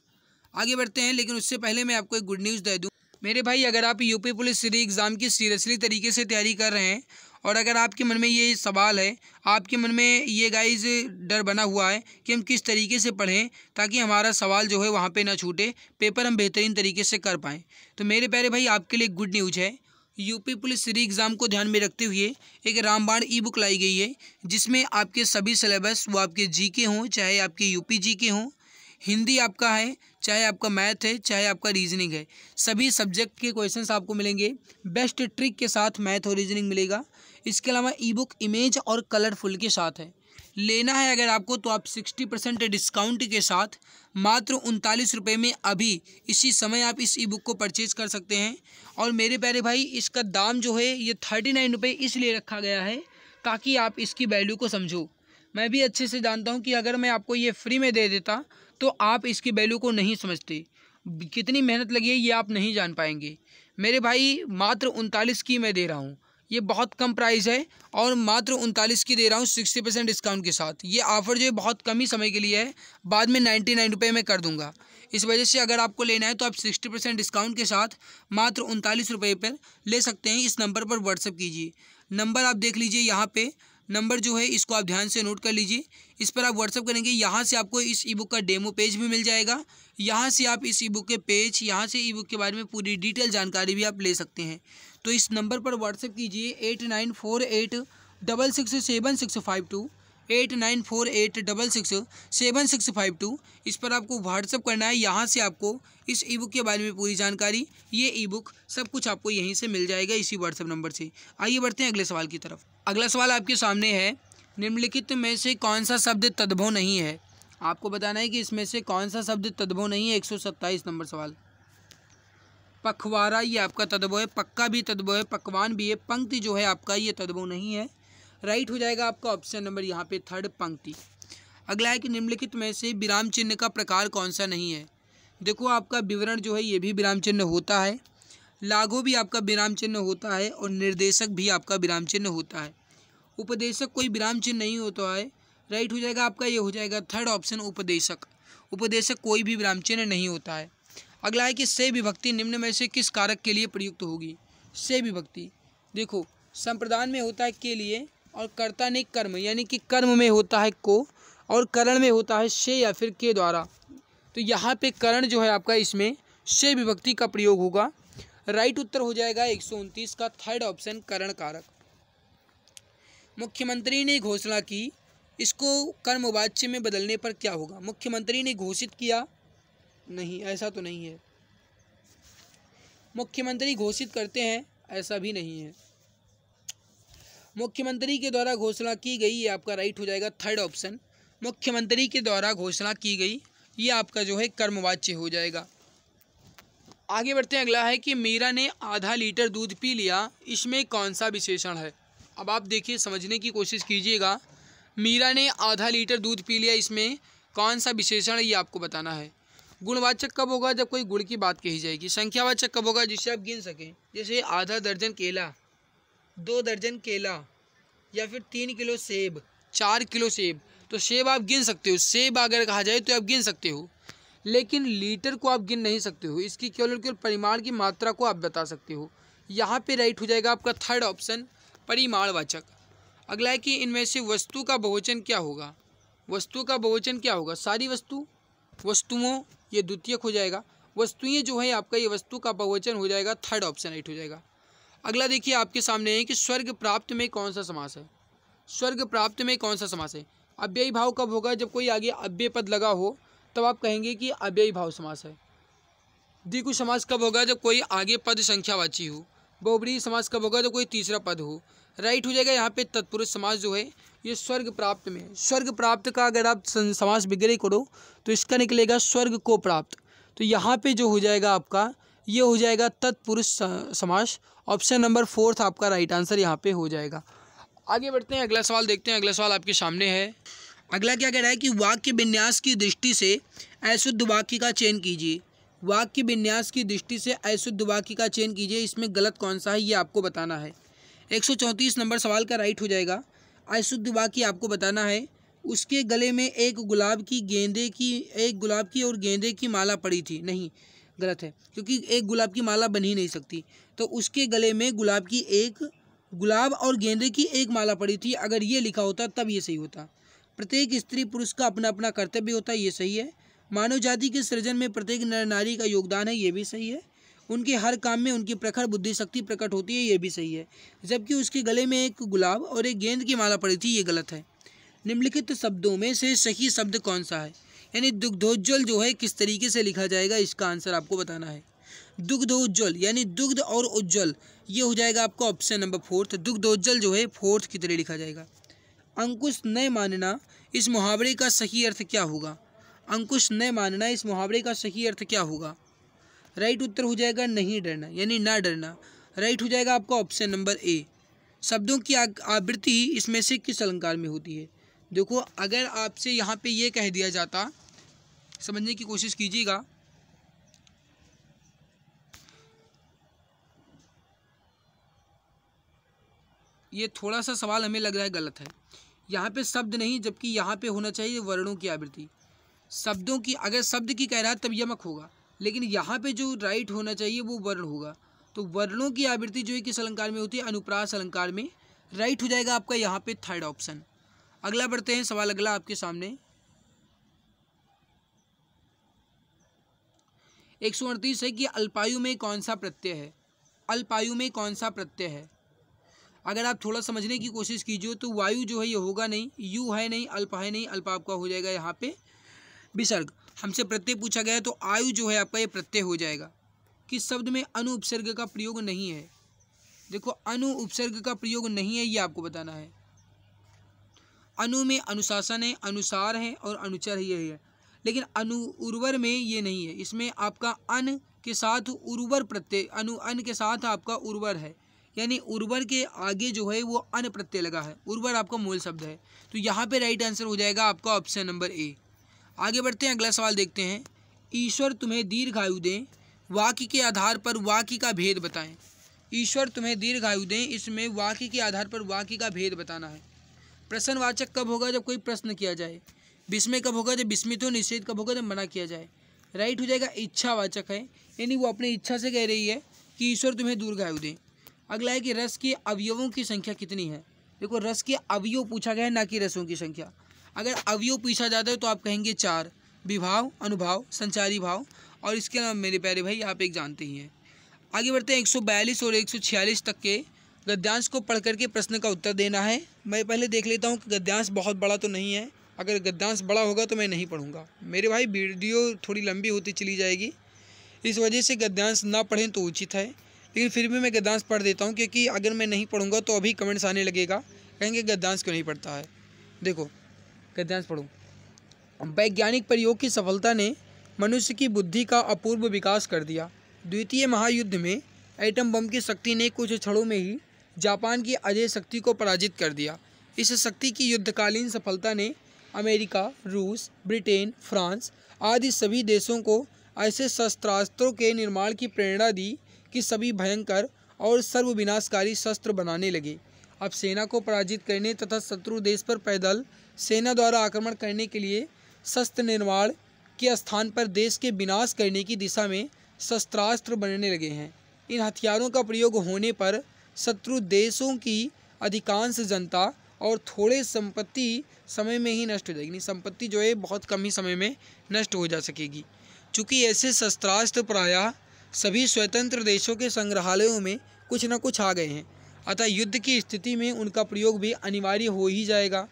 S1: आगे बढ़ते हैं, लेकिन उससे पहले मैं आपको एक गुड न्यूज़ दे दूँ मेरे भाई। अगर आप यूपी पुलिस री एग्ज़ाम की सीरियसली तरीके से तैयारी कर रहे हैं, और अगर आपके मन में ये सवाल है, आपके मन में ये गाइज डर बना हुआ है कि हम किस तरीके से पढ़ें ताकि हमारा सवाल जो है वहाँ पे ना छूटे, पेपर हम बेहतरीन तरीके से कर पाएँ, तो मेरे प्यारे भाई आपके लिए गुड न्यूज़ है। यूपी पुलिस री एग्ज़ाम को ध्यान में रखते हुए एक रामबाण ई बुक लाई गई है, जिसमें आपके सभी सिलेबस, वो आपके जीके हों चाहे आपके यूपी जीके हों, हिंदी आपका है चाहे आपका मैथ है चाहे आपका रीजनिंग है, सभी सब्जेक्ट के क्वेश्चंस आपको मिलेंगे। बेस्ट ट्रिक के साथ मैथ और रीजनिंग मिलेगा। इसके अलावा ई बुक इमेज और कलरफुल के साथ है। लेना है अगर आपको तो आप 60% डिस्काउंट के साथ मात्र 39 रुपये में अभी इसी समय आप इस ई बुक को परचेज़ कर सकते हैं। और मेरे प्यारे भाई इसका दाम जो है ये 39 रुपये इसलिए रखा गया है ताकि आप इसकी वैल्यू को समझो। मैं भी अच्छे से जानता हूँ कि अगर मैं आपको ये फ्री में दे देता तो आप इसकी वैल्यू को नहीं समझते, कितनी मेहनत लगी है ये आप नहीं जान पाएंगे। मेरे भाई मात्र 39 की मैं दे रहा हूँ, ये बहुत कम प्राइस है, और मात्र 39 की दे रहा हूँ 60% डिस्काउंट के साथ। ये ऑफ़र जो है बहुत कम ही समय के लिए है, बाद में 99 रुपये में कर दूंगा। इस वजह से अगर आपको लेना है तो आप 60% डिस्काउंट के साथ मात्र 39 रुपये पर ले सकते हैं। इस नंबर पर व्हाट्सअप कीजिए, नंबर आप देख लीजिए यहाँ पे, नंबर जो है इसको आप ध्यान से नोट कर लीजिए। इस पर आप व्हाट्सअप करेंगे, यहाँ से आपको इस ई बुक का डेमो पेज भी मिल जाएगा। यहाँ से आप इस ई बुक के पेज, यहाँ से ई बुक के बारे में पूरी डिटेल जानकारी भी आप ले सकते हैं। तो इस नंबर पर व्हाट्सअप कीजिए 8948667652, 8948667652। इस पर आपको व्हाट्सअप करना है। यहाँ से आपको इस ई बुक के बारे में पूरी जानकारी, ये ई बुक सब कुछ आपको यहीं से मिल जाएगा इसी व्हाट्सअप नंबर से। आइए बढ़ते हैं अगले सवाल की तरफ। अगला सवाल आपके सामने है, निम्नलिखित में से कौन सा शब्द तद्भव नहीं है। आपको बताना है कि इसमें से कौन सा शब्द तद्भव नहीं है। 127 नंबर सवाल। पखवाड़ा ये आपका तद्भव है, पक्का भी तद्भव है, पकवान भी है, पंक्ति जो है आपका ये तद्भव नहीं है। राइट हो जाएगा आपका ऑप्शन नंबर यहाँ पे थर्ड, पंक्ति। अगला है कि निम्नलिखित में से विराम चिन्ह का प्रकार कौन सा नहीं है। देखो, आपका विवरण जो है ये भी विराम चिन्ह होता है, लाघव भी आपका विराम चिन्ह होता है, और निर्देशक भी आपका विराम चिन्ह होता है। उपदेशक कोई विराम चिन्ह नहीं होता है। राइट हो जाएगा आपका, ये हो जाएगा थर्ड ऑप्शन, उपदेशक। उपदेशक कोई भी विराम चिन्ह नहीं होता है। अगला है कि से विभक्ति निम्न में से किस कारक के लिए प्रयुक्त होगी। से विभक्ति देखो, संप्रदान में होता है के लिए, और कर्ता ने कर्म, यानी कि कर्म में होता है को, और करण में होता है से या फिर के द्वारा। तो यहाँ पे करण जो है आपका, इसमें से विभक्ति का प्रयोग होगा। राइट उत्तर हो जाएगा 129 का थर्ड ऑप्शन, करण कारक। मुख्यमंत्री ने घोषणा की, इसको कर्मवाच्य में बदलने पर क्या होगा। मुख्यमंत्री ने घोषित किया, नहीं, ऐसा तो नहीं है। मुख्यमंत्री घोषित करते हैं, ऐसा भी नहीं है। मुख्यमंत्री के द्वारा घोषणा की गई, ये आपका राइट हो जाएगा थर्ड ऑप्शन, मुख्यमंत्री के द्वारा घोषणा की गई, ये आपका जो है कर्मवाच्य हो जाएगा। आगे बढ़ते हैं। अगला है कि मीरा ने आधा लीटर दूध पी लिया, इसमें कौन सा विशेषण है। अब आप देखिए, समझने की कोशिश कीजिएगा। मीरा ने आधा लीटर दूध पी लिया, इसमें कौन सा विशेषण है ये आपको बताना है। गुणवाचक कब होगा, जब कोई गुण की बात कही जाएगी। संख्यावाचक कब होगा, जिससे आप गिन सकें, जैसे आधा दर्जन केला, 2 दर्जन केला, या फिर 3 किलो सेब, 4 किलो सेब। तो सेब आप गिन सकते हो, सेब अगर कहा जाए तो आप गिन सकते हो, लेकिन लीटर को आप गिन नहीं सकते हो। इसकी केवल परिमाण की मात्रा को आप बता सकते हो। यहाँ पे राइट हो जाएगा आपका थर्ड ऑप्शन, परिमाणवाचक। अगला है कि इनमें से वस्तु का बहुवचन क्या होगा। वस्तु का बहुवचन क्या होगा, सारी वस्तु, वस्तुओं, ये द्वितीयक हो जाएगा। वस्तुएं जो है आपका ये वस्तु का बहुवचन हो जाएगा, थर्ड ऑप्शन राइट हो जाएगा। अगला देखिए आपके सामने है कि स्वर्ग प्राप्त में कौन सा समास है। स्वर्ग प्राप्त में कौन सा समास है। अव्ययी भाव कब होगा, जब कोई आगे अव्यय पद लगा हो तब आप कहेंगे कि अव्ययी भाव समास है। द्विगु समास कब होगा, जब कोई आगे पद संख्यावाची हो। बहुब्रीहि समास कब होगा, जब कोई तीसरा पद हो। राइट हो जाएगा यहाँ पे तत्पुरुष समास जो है ये स्वर्ग प्राप्त में। स्वर्ग प्राप्त का अगर आप समास विग्रह करो तो इसका निकलेगा स्वर्ग को प्राप्त। तो यहाँ पे जो हो जाएगा आपका ये हो जाएगा तत्पुरुष समास। ऑप्शन नंबर 4 आपका राइट आंसर यहाँ पे हो जाएगा। आगे बढ़ते हैं, अगला सवाल देखते हैं। अगला सवाल आपके सामने है। अगला क्या कह रहा है कि वाक्य विन्यास की दृष्टि से अशुद्ध वाक्य का चयन कीजिए। वाक्य विन्यास की दृष्टि से अशुद्ध वाक्य का चयन कीजिए, इसमें गलत कौन सा है ये आपको बताना है। 134 नंबर सवाल का राइट हो जाएगा। अशुद्ध वाक्य आपको बताना है। उसके गले में एक गुलाब की और गेंदे की माला पड़ी थी। नहीं, गलत है, क्योंकि एक गुलाब की माला बन ही नहीं सकती। तो उसके गले में गुलाब और गेंदे की एक माला पड़ी थी, अगर ये लिखा होता तब ये सही होता। प्रत्येक स्त्री पुरुष का अपना अपना कर्तव्य होता है, ये सही है। मानव जाति के सृजन में प्रत्येक नर नारी का योगदान है, ये भी सही है। उनके हर काम में उनकी प्रखर बुद्धि शक्ति प्रकट होती है, ये भी सही है। जबकि उसके गले में एक गुलाब और एक गेंद की माला पड़ी थी, ये गलत है। निम्नलिखित शब्दों में से सही शब्द कौन सा है, यानी दुग्धोज्ज्वल जो है किस तरीके से लिखा जाएगा, इसका आंसर आपको बताना है। दुग्धोज्ज्वल यानी दुग्ध और उज्ज्वल, ये हो जाएगा आपका ऑप्शन नंबर 4। दुग्धोज्ज्वल जो है 4 की तरह लिखा जाएगा। अंकुश न मानना, इस मुहावरे का सही अर्थ क्या होगा। अंकुश न मानना, इस मुहावरे का सही अर्थ क्या होगा। राइट उत्तर हो जाएगा नहीं डरना, यानी ना डरना। राइट हो जाएगा आपका ऑप्शन नंबर ए। शब्दों की आवृत्ति इसमें से किस अलंकार में होती है। देखो, अगर आपसे यहाँ पे ये कह दिया जाता, समझने की कोशिश कीजिएगा, ये थोड़ा सा सवाल हमें लग रहा है गलत है। यहाँ पे शब्द नहीं, जबकि यहाँ पे होना चाहिए वर्णों की आवृत्ति। शब्दों की, अगर शब्द की कह रहा है तब यमक होगा, लेकिन यहाँ पे जो राइट होना चाहिए वो वर्ण होगा। तो वर्णों की आवृत्ति जो है किस अलंकार में होती है, अनुप्रास अलंकार में। राइट हो जाएगा आपका यहाँ पे थर्ड ऑप्शन। अगला बढ़ते हैं, सवाल अगला आपके सामने 138 है कि अल्पायु में कौन सा प्रत्यय है। अल्पायु में कौन सा प्रत्यय है। अगर आप थोड़ा समझने की कोशिश कीजिए तो वायु जो है ये होगा नहीं, यू है नहीं, अल्प है नहीं, अल्प आपका हो जाएगा यहाँ पे विसर्ग। हमसे प्रत्यय पूछा गया है तो आयु जो है आपका ये प्रत्यय हो जाएगा। किस शब्द में अनु उपसर्ग का प्रयोग नहीं है। देखो, अनु उपसर्ग का प्रयोग नहीं है, ये आपको बताना है। अनु में अनुशासन है, अनुसार है और अनुचर ये है, लेकिन उर्वर में ये नहीं है। इसमें आपका अन के साथ उर्वर प्रत्यय, अन के साथ आपका उर्वर है, यानी उर्वर के आगे जो है वो अन प्रत्यय लगा है। उर्वर आपका मूल शब्द है, तो यहाँ पे राइट आंसर हो जाएगा आपका ऑप्शन नंबर ए। आगे बढ़ते हैं, अगला सवाल देखते हैं। ईश्वर तुम्हें दीर्घायु दें, वाक्य के आधार पर वाक्य का भेद बताएं। ईश्वर तुम्हें दीर्घायु दें, इसमें वाक्य के आधार पर वाक्य का भेद बताना है। प्रश्नवाचक कब होगा, जब कोई प्रश्न किया जाए। विस्मय कब होगा, जब विस्मित हो। निषेध कब होगा, जब मना किया जाए। राइट हो जाएगा इच्छावाचक है, यानी वो अपनी इच्छा से कह रही है कि ईश्वर तुम्हें दीर्घायु दें। अगला है कि रस के अवयवों की संख्या कितनी है। देखो, रस के अवयव पूछा गया है, ना कि रसों की संख्या। अगर अवयव पूछा जाता है तो आप कहेंगे 4, विभाव, अनुभाव, संचारी भाव, और इसके अलावा मेरे प्यारे भाई आप एक जानते ही हैं। आगे बढ़ते हैं, 142 और 146 तक के गद्यांश को पढ़ करके प्रश्न का उत्तर देना है। मैं पहले देख लेता हूँ कि गद्यांश बहुत बड़ा तो नहीं है। अगर गद्यांश बड़ा होगा तो मैं नहीं पढ़ूंगा मेरे भाई, वीडियो थोड़ी लंबी होती चली जाएगी, इस वजह से गद्यांश ना पढ़ें तो उचित है। लेकिन फिर भी मैं गद्यांश पढ़ देता हूँ, क्योंकि अगर मैं नहीं पढ़ूंगा तो अभी कमेंट्स आने लगेगा, कहेंगे गद्यांश क्यों नहीं पढ़ता है। देखो, गद्यांश पढ़ो। वैज्ञानिक प्रयोग की सफलता ने मनुष्य की बुद्धि का अपूर्व विकास कर दिया। द्वितीय महायुद्ध में एटम बम की शक्ति ने कुछ क्षणों में ही जापान की अजय शक्ति को पराजित कर दिया। इस शक्ति की युद्धकालीन सफलता ने अमेरिका, रूस, ब्रिटेन, फ्रांस आदि सभी देशों को ऐसे शस्त्रास्त्रों के निर्माण की प्रेरणा दी कि सभी भयंकर और सर्वविनाशकारी शस्त्र बनाने लगे। अब सेना को पराजित करने तथा शत्रु देश पर पैदल सेना द्वारा आक्रमण करने के लिए शस्त्र निर्माण के स्थान पर देश के विनाश करने की दिशा में शस्त्रास्त्र बनने लगे हैं। इन हथियारों का प्रयोग होने पर शत्रु देशों की अधिकांश जनता और थोड़े संपत्ति समय में ही नष्ट हो जाएगी। संपत्ति जो है बहुत कम ही समय में नष्ट हो जा सकेगी। चूँकि ऐसे शस्त्रास्त्र प्रायः सभी स्वतंत्र देशों के संग्रहालयों में कुछ न कुछ आ गए हैं, अतः युद्ध की स्थिति में उनका प्रयोग भी अनिवार्य हो ही जाएगा,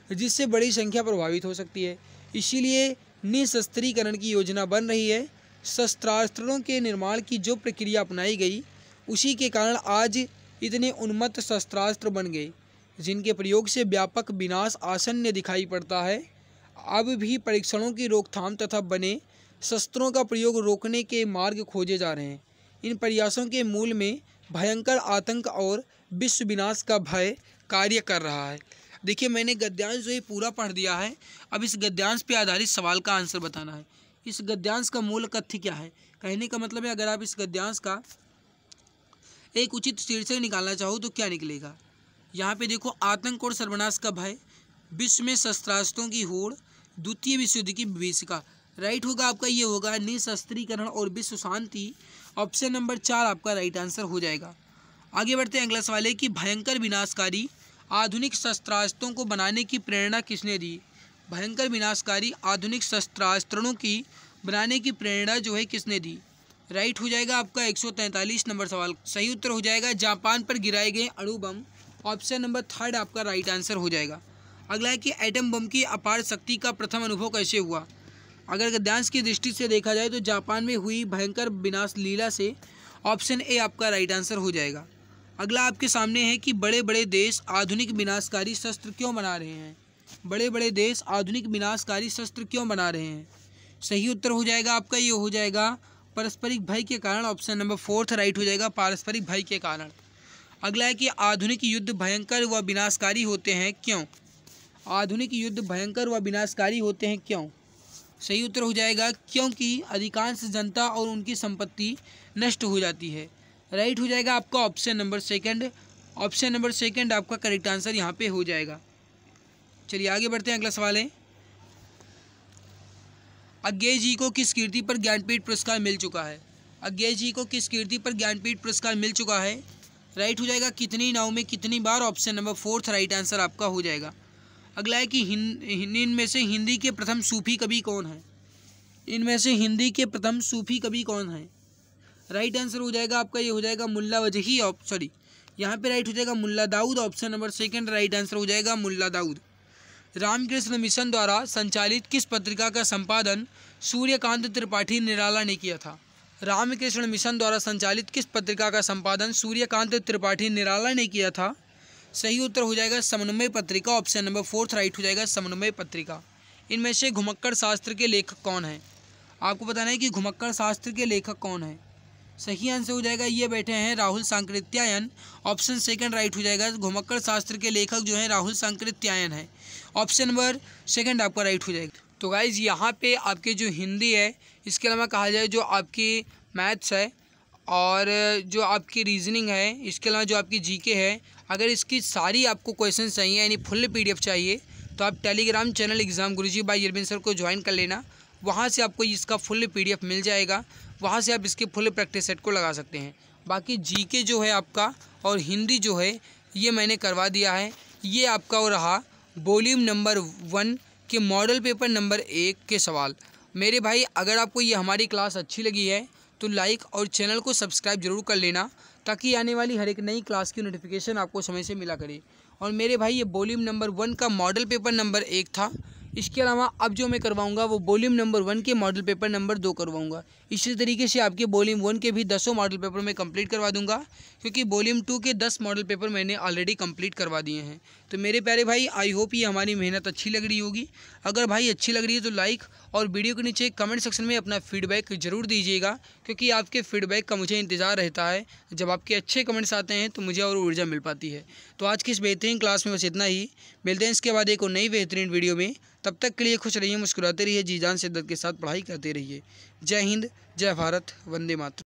S1: जिससे बड़ी संख्या प्रभावित हो सकती है। इसीलिए निशस्त्रीकरण की योजना बन रही है। शस्त्रास्त्रों के निर्माण की जो प्रक्रिया अपनाई गई, उसी के कारण आज इतने उन्मत्त शस्त्रास्त्र बन गए, जिनके प्रयोग से व्यापक विनाश आसन्न दिखाई पड़ता है। अब भी परीक्षणों की रोकथाम तथा बने शस्त्रों का प्रयोग रोकने के मार्ग खोजे जा रहे हैं। इन प्रयासों के मूल में भयंकर आतंक और विश्व विनाश का भय कार्य कर रहा है। देखिए, मैंने गद्यांश जो है पूरा पढ़ दिया है। अब इस गद्यांश पे आधारित सवाल का आंसर बताना है। इस गद्यांश का मूल कथ्य क्या है? कहने का मतलब है, अगर आप इस गद्यांश का एक उचित शीर्षक निकालना चाहो तो क्या निकलेगा। यहाँ पे देखो, आतंक और सर्वनाश का भय, विश्व में शस्त्रास्त्रों की होड़, द्वितीय विश्व युद्ध की विभीषिका। राइट होगा आपका, ये होगा निशस्त्रीकरण और विश्व शांति। ऑप्शन नंबर 4 आपका राइट आंसर हो जाएगा। आगे बढ़ते हैं अगला सवाल है कि भयंकर विनाशकारी आधुनिक शस्त्रास्त्रों को बनाने की प्रेरणा किसने दी? भयंकर विनाशकारी आधुनिक शस्त्रास्त्रों की बनाने की प्रेरणा जो है किसने दी? राइट हो जाएगा आपका 143 नंबर सवाल। सही उत्तर हो जाएगा जापान पर गिराए गए अणु बम। ऑप्शन नंबर 3 आपका राइट आंसर हो जाएगा। अगला है कि एटम बम की अपार शक्ति का प्रथम अनुभव कैसे हुआ? अगर गद्यांश की दृष्टि से देखा जाए तो जापान में हुई भयंकर विनाश लीला से। ऑप्शन ए आपका राइट आंसर हो जाएगा। अगला आपके सामने है कि बड़े बड़े देश आधुनिक विनाशकारी शस्त्र क्यों बना रहे हैं? बड़े बड़े देश आधुनिक विनाशकारी शस्त्र क्यों बना रहे हैं? सही उत्तर हो जाएगा आपका, ये हो जाएगा पारस्परिक भय के कारण। ऑप्शन नंबर 4 राइट हो जाएगा, पारस्परिक भय के कारण। अगला है कि आधुनिक युद्ध भयंकर व विनाशकारी होते हैं क्यों? आधुनिक युद्ध भयंकर व विनाशकारी होते हैं क्यों? सही उत्तर हो जाएगा क्योंकि अधिकांश जनता और उनकी संपत्ति नष्ट हो जाती है। राइट हो जाएगा आपका ऑप्शन नंबर 2। ऑप्शन नंबर 2 आपका करेक्ट आंसर यहाँ पे हो जाएगा। चलिए आगे बढ़ते हैं। अगला सवाल है, अज्ञेय जी को किस कीर्ति पर ज्ञानपीठ पुरस्कार मिल चुका है? अज्ञेय जी को किस कीर्ति पर ज्ञानपीठ पुरस्कार मिल चुका है? राइट हो जाएगा कितनी नाव में कितनी बार। ऑप्शन नंबर 4 राइट आंसर आपका हो जाएगा। अगला है कि इनमें से हिंदी के प्रथम सूफी कवि कौन है? इनमें से हिंदी के प्रथम सूफी कवि कौन है? राइट आंसर हो जाएगा आपका, ये हो जाएगा मुल्ला वजही। सॉरी, यहाँ पे राइट हो जाएगा Mulla Daud. Option number 2 right answer हो जाएगा मुल्ला दाऊद। रामकृष्ण मिशन द्वारा संचालित किस पत्रिका का संपादन सूर्यकांत त्रिपाठी निराला ने किया था? रामकृष्ण मिशन द्वारा संचालित किस पत्रिका का संपादन सूर्यकांत त्रिपाठी निराला ने किया था? सही उत्तर हो जाएगा समन्वय पत्रिका। ऑप्शन नंबर 4 राइट हो जाएगा, समन्वय पत्रिका। इनमें से घुमक्कड़ शास्त्र के लेखक कौन है? आपको बताना है कि घुमक्कड़ शास्त्र के लेखक कौन है। सही आंसर हो जाएगा, ये बैठे हैं राहुल सांकृत्यायन। ऑप्शन 2 राइट हो जाएगा, घुमक्कड़ शास्त्र के लेखक जो हैं राहुल सांकृत्यायन है। ऑप्शन नंबर 2 आपका राइट हो जाएगा। तो गाइज यहाँ पे आपके जो हिंदी है, इसके अलावा कहा जाए जो आपकी मैथ्स है और जो आपकी रीजनिंग है, इसके अलावा जो आपकी जीके है, अगर इसकी सारी आपको क्वेश्चन चाहिए यानी फुल PDF चाहिए तो आप Telegram channel exam Guruji by Arvind sir को ज्वाइन कर लेना। वहाँ से आपको इसका फुल PDF मिल जाएगा, वहाँ से आप इसके फुल प्रैक्टिस सेट को लगा सकते हैं। बाकी जीके जो है आपका और हिंदी जो है ये मैंने करवा दिया है। ये आपका हो रहा वॉल्यूम नंबर 1 के मॉडल पेपर नंबर 1 के सवाल। मेरे भाई, अगर आपको ये हमारी क्लास अच्छी लगी है तो लाइक और चैनल को सब्सक्राइब जरूर कर लेना, ताकि आने वाली हर एक नई क्लास की नोटिफिकेशन आपको समय से मिला करे। और मेरे भाई, ये वॉल्यूम नंबर 1 का मॉडल पेपर नंबर 1 था। इसके अलावा अब जो मैं करवाऊंगा वो वॉल्यूम नंबर 1 के मॉडल पेपर नंबर 2 करवाऊंगा। इसी तरीके से आपके वॉल्यूम 1 के भी 10 मॉडल पेपर मैं कंप्लीट करवा दूंगा, क्योंकि वॉल्यूम 2 के 10 मॉडल पेपर मैंने ऑलरेडी कंप्लीट करवा दिए हैं। तो मेरे प्यारे भाई, आई होप ये हमारी मेहनत अच्छी लग रही होगी। अगर भाई अच्छी लग रही है तो लाइक और वीडियो के नीचे कमेंट सेक्शन में अपना फीडबैक ज़रूर दीजिएगा, क्योंकि आपके फीडबैक का मुझे इंतज़ार रहता है। जब आपके अच्छे कमेंट्स आते हैं तो मुझे और ऊर्जा मिल पाती है। तो आज की इस बेहतरीन क्लास में बस इतना ही। मिलते हैं इसके बाद एक और नई बेहतरीन वीडियो में। तब तक के लिए खुश रहिए, मुस्कुराते रहिए, जी जान शिद्दत के साथ पढ़ाई करते रहिए। जय हिंद, जय भारत, वंदे मातरम।